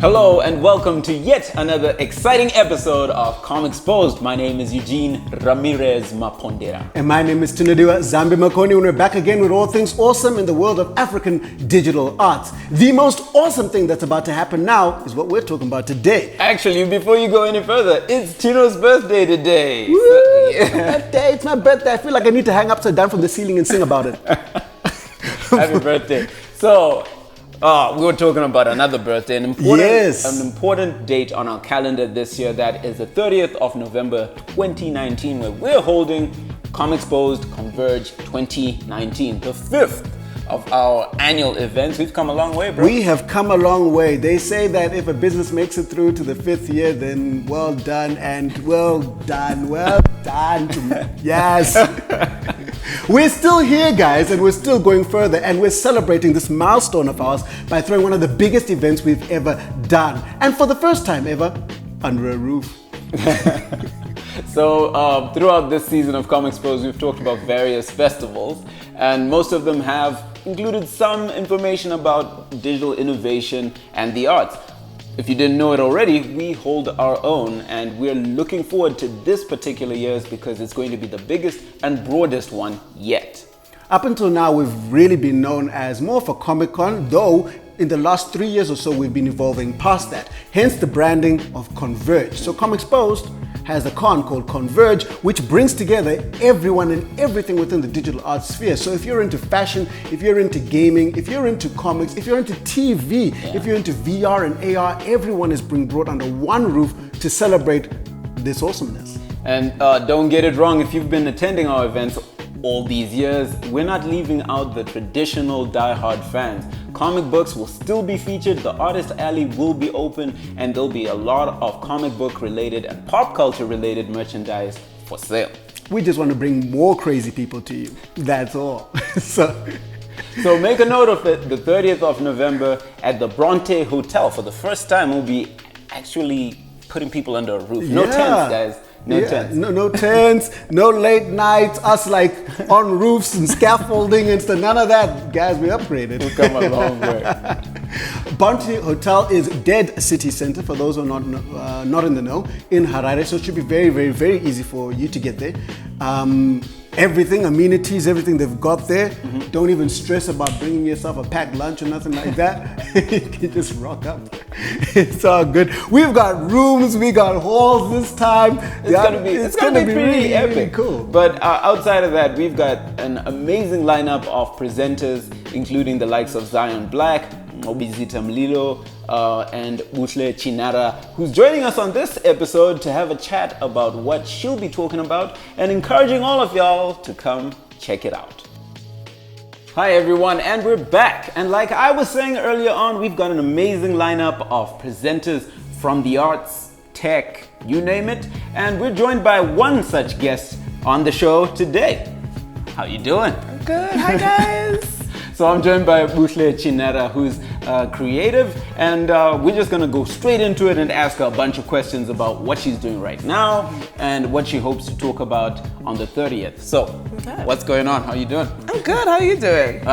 Hello and welcome to yet another exciting episode of Comexposed. My name is Eugene Ramirez Mapondera. And my name is Tinodiwa Zambe Makoni, and we're back again with all things awesome in the world of African digital arts. The most awesome thing that's about to happen now is what we're talking about today. Actually, before you go any further, it's Tino's birthday today. Woo! It's my birthday. I feel like I need to hang upside down from the ceiling and sing about it. Happy birthday. So, we were talking about another birthday, an important date on our calendar this year. That is the 30th of November 2019, where we're holding Comexposed Converge 2019, the fifth of our annual events. We've come a long way, bro. We have come a long way. They say that if a business makes it through to the fifth year, then well done and well done. Yes. We're still here, guys, and we're still going further, and we're celebrating this milestone of ours by throwing one of the biggest events we've ever done, and for the first time ever, under a roof. So throughout this season of Comexposed, we've talked about various festivals, and most of them have included some information about digital innovation and the arts. If you didn't know it already, we hold our own, and we're looking forward to this particular year's because it's going to be the biggest and broadest one yet. Up until now, we've really been known as more for Comic-Con, though in the last 3 years or so, we've been evolving past that. Hence the branding of Converge. So Comexposed has a con called Converge, which brings together everyone and everything within the digital arts sphere. So if you're into fashion, if you're into gaming, if you're into comics, if you're into TV, if you're into VR and AR, everyone is being brought under one roof to celebrate this awesomeness. And don't get it wrong, if you've been attending our events all these years, we're not leaving out the traditional die-hard fans. Comic books will still be featured, the artist alley will be open, and there'll be a lot of comic book related and pop culture related merchandise for sale. We just want to bring more crazy people to you. That's all. So make a note of it, the 30th of November at the Bronte Hotel. For the first time, we'll be actually putting people under a roof. No tents, guys. No tents. No tents, no late nights, us like on roofs and scaffolding and stuff. None of that. Guys, we upgraded. We've come a long way. Bronte Hotel is dead city center, for those who are not in the know, in Harare. So it should be very, very, very easy for you to get there. Everything, amenities, everything they've got there. Mm-hmm. Don't even stress about bringing yourself a packed lunch or nothing like that. You can just rock up. It's all good. We've got rooms, we got halls this time. It's gonna be really epic. Really cool. But outside of that, we've got an amazing lineup of presenters, including the likes of Zyon Black, Obizita Mlilo, and Buhle Chinhara, who's joining us on this episode to have a chat about what she'll be talking about and encouraging all of y'all to come check it out. Hi everyone, and we're back. And like I was saying earlier on, we've got an amazing lineup of presenters from the arts, tech, you name it. And we're joined by one such guest on the show today. How you doing? I'm good. Hi guys. So I'm joined by Buhle Chinhara, who's creative, and we're just gonna go straight into it and ask her a bunch of questions about what she's doing right now and what she hopes to talk about on the 30th. So, what's going on? How are you doing? I'm good. How are you doing?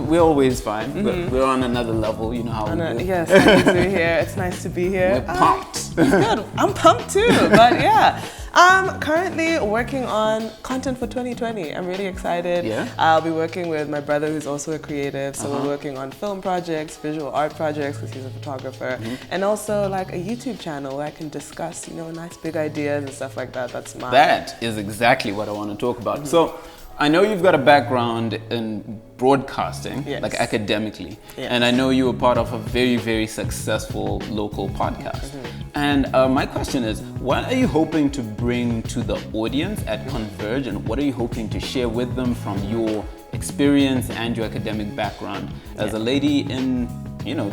We're always fine. Mm-hmm. We're on another level, you know how we do. Yes, happy to be here. It's nice to be here. We're pumped. It's good. I'm pumped too, but yeah. I'm currently working on content for 2020. I'm really excited. Yeah. I'll be working with my brother, who's also a creative. So we're working on film projects, visual art projects, because he's a photographer, and also like a YouTube channel where I can discuss, nice big ideas and stuff like that. That's mine. That is exactly what I want to talk about. So, I know you've got a background in broadcasting, like academically, and I know you were part of a very, very successful local podcast. And my question is, what are you hoping to bring to the audience at Converge, and what are you hoping to share with them from your experience and your academic background as a lady in,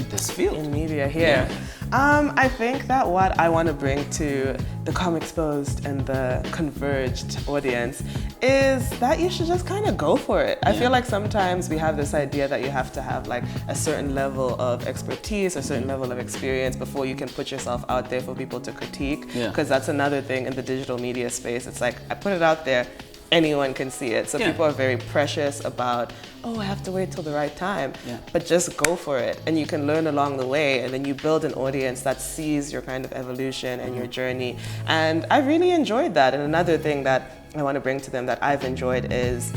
this field? In media here. I think that what I want to bring to the Comexposed and the Converged audience is that you should just kind of go for it. I feel like sometimes we have this idea that you have to have like a certain level of expertise, a certain level of experience before you can put yourself out there for people to critique. Because that's another thing in the digital media space. It's like, I put it out there, anyone can see it. So Yeah. people are very precious about, oh, I have to wait till the right time. Yeah. But just go for it. And you can learn along the way. And then you build an audience that sees your kind of evolution and your journey. And I really enjoyed that. And another thing that I want to bring to them that I've enjoyed is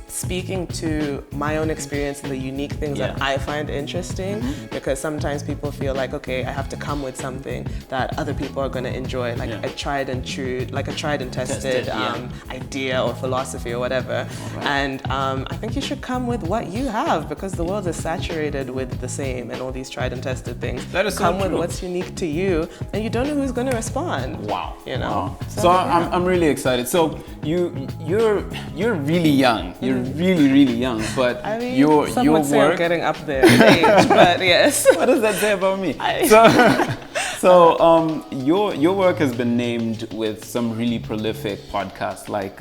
speaking to my own experience and the unique things that I find interesting, because sometimes people feel like, okay, I have to come with something that other people are going to enjoy, like a tried and tested idea or philosophy or whatever. And I think you should come with what you have, because the world is saturated with the same and all these tried and tested things. That is so come with true. what's unique to you, and you don't know who's going to respond. Wow. You know. Wow. So I'm really excited. So you're really young. You're really young, but I mean, your some would say I'm work. getting up there in age, but yes. What does that say about me? Your work has been named with some really prolific podcasts like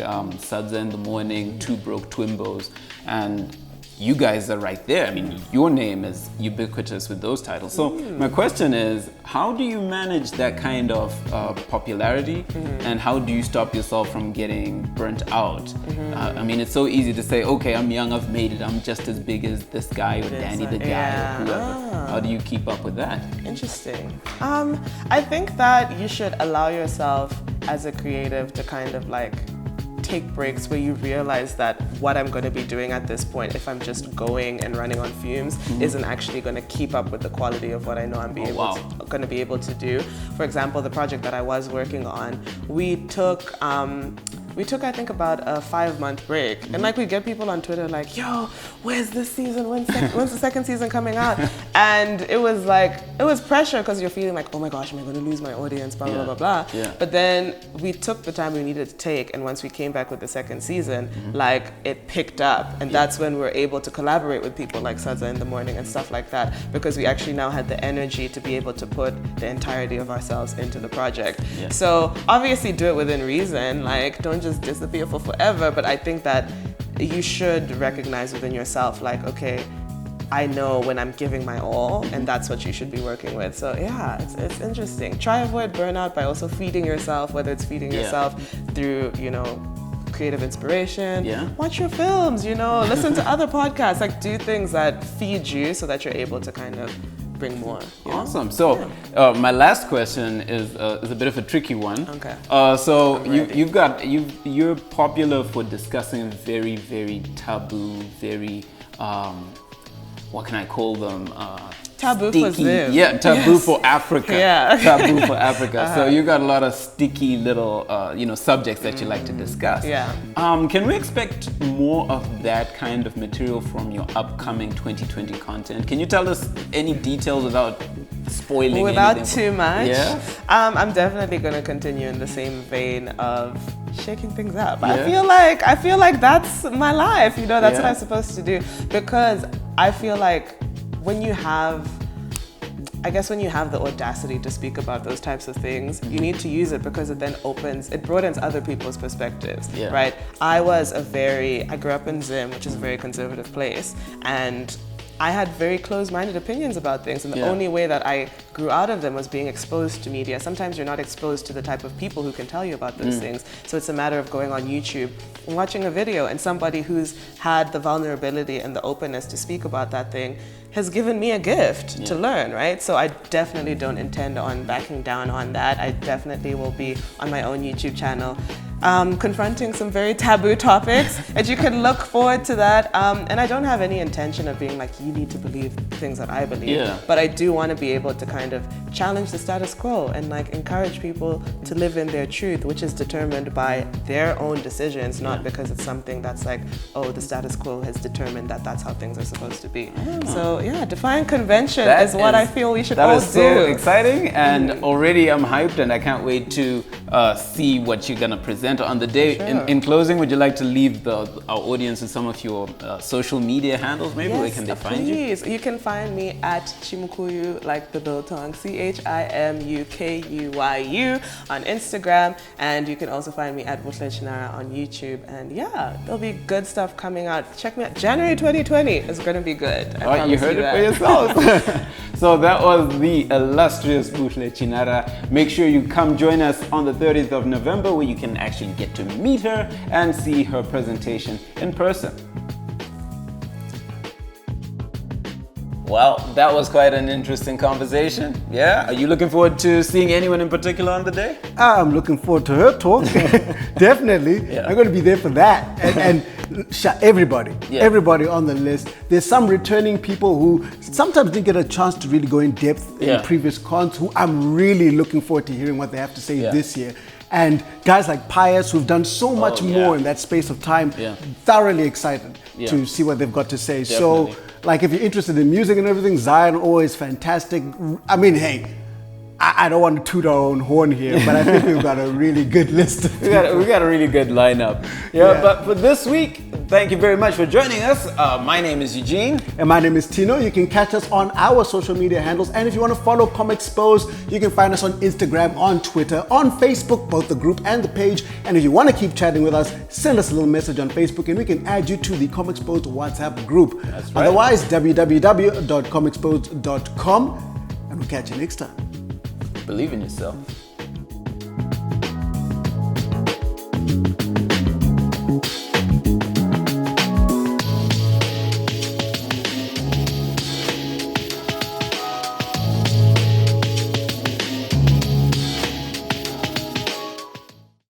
Sadza in the Morning, Two Broke Twimbos, and you guys are right there. I mean, your name is ubiquitous with those titles. So my question is, how do you manage that kind of popularity, and how do you stop yourself from getting burnt out? I mean, it's so easy to say, okay, I'm young, I've made it, I'm just as big as this guy or Danny the guy or whoever. How do you keep up with that? Interesting. I think that you should allow yourself as a creative to kind of like take breaks where you realize that what I'm going to be doing at this point, if I'm just going and running on fumes, isn't actually going to keep up with the quality of what I know I'm going to be able to do. For example, the project that I was working on, we took I think about a 5-month break, and like we get people on Twitter like, yo, where's this season? When's the second season coming out? And it was pressure, because you're feeling like, oh my gosh, am I going to lose my audience, blah, blah, blah, blah. Yeah. But then we took the time we needed to take, and once we came back with the second season, like it picked up, and that's when we were able to collaborate with people like Sadza in the Morning and stuff like that, because we actually now had the energy to be able to put the entirety of ourselves into the project. Yeah. So obviously do it within reason, like don't just disappear for forever, but I think that you should recognize within yourself, like, okay, I know when I'm giving my all, and that's what you should be working with. So yeah, it's interesting. Try avoid burnout by also feeding yourself, whether it's feeding yourself through, creative inspiration, watch your films, listen to other podcasts, like do things that feed you so that you're able to kind of bring more. Awesome. So my last question is a bit of a tricky one. Okay. So you're popular for discussing very, very taboo, very what can I call them? Taboo for Zim. Yeah, taboo for Africa. Yeah. Taboo for Africa. So you got a lot of sticky little, subjects that you like to discuss. Yeah. Can we expect more of that kind of material from your upcoming 2020 content? Can you tell us any details without spoiling without anything? too much? Yeah. I'm definitely going to continue in the same vein of shaking things up. Yeah. I feel like that's my life. That's what I'm supposed to do, because I feel like when you have the audacity to speak about those types of things, you need to use it, because it broadens other people's perspectives, right? I grew up in Zim, which is a very conservative place, and I had very closed-minded opinions about things, and the only way that I grew out of them was being exposed to media. Sometimes you're not exposed to the type of people who can tell you about those things, so it's a matter of going on YouTube and watching a video, and somebody who's had the vulnerability and the openness to speak about that thing has given me a gift to learn, right? So I definitely don't intend on backing down on that. I definitely will be on my own YouTube channel confronting some very taboo topics, and you can look forward to that. And I don't have any intention of being like, you need to believe the things that I believe, but I do want to be able to kind of challenge the status quo and like encourage people to live in their truth, which is determined by their own decisions, not because it's something that's like, oh, the status quo has determined that that's how things are supposed to be. So yeah, defying convention is what I feel we should all do. That is so exciting, and already I'm hyped, and I can't wait to see what you're gonna present on the day. Sure. In closing, would you like to leave our audience with some of your social media handles? Maybe where can they find you? Please. You can find me at Chimukuyu, like the biltong, CHIMUKUYU on Instagram, and you can also find me at Buhle Chinhara on YouTube. And yeah, there'll be good stuff coming out. Check me out. January 2020 is going to be good. All right, you heard it for yourselves. So that was the illustrious Buhle Chinhara. Make sure you come join us on the 30th of November, where you can actually actually get to meet her and see her presentation in person. Well, that was quite an interesting conversation. Yeah? Are you looking forward to seeing anyone in particular on the day? I'm looking forward to her talk. Definitely. Yeah. I'm going to be there for that. And everybody, Yeah. everybody on the list. There's some returning people who sometimes didn't get a chance to really go in depth Yeah. in previous cons, who I'm really looking forward to hearing what they have to say Yeah. this year. And guys like Pious, who've done so much yeah. more in that space of time, Yeah. thoroughly excited Yeah. to see what they've got to say. Definitely. So, like, if you're interested in music and everything, Zyon, always fantastic. I mean, hey, I don't want to toot our own horn here, but I think we've got a really good list. We got a really good lineup. Yeah, but for this week, thank you very much for joining us. My name is Eugene. And my name is Tino. You can catch us on our social media handles. And if you want to follow Comexposed, you can find us on Instagram, on Twitter, on Facebook, both the group and the page. And if you want to keep chatting with us, send us a little message on Facebook and we can add you to the Comexposed WhatsApp group. That's right. Otherwise, www.comexposed.com. And we'll catch you next time. Believe in yourself.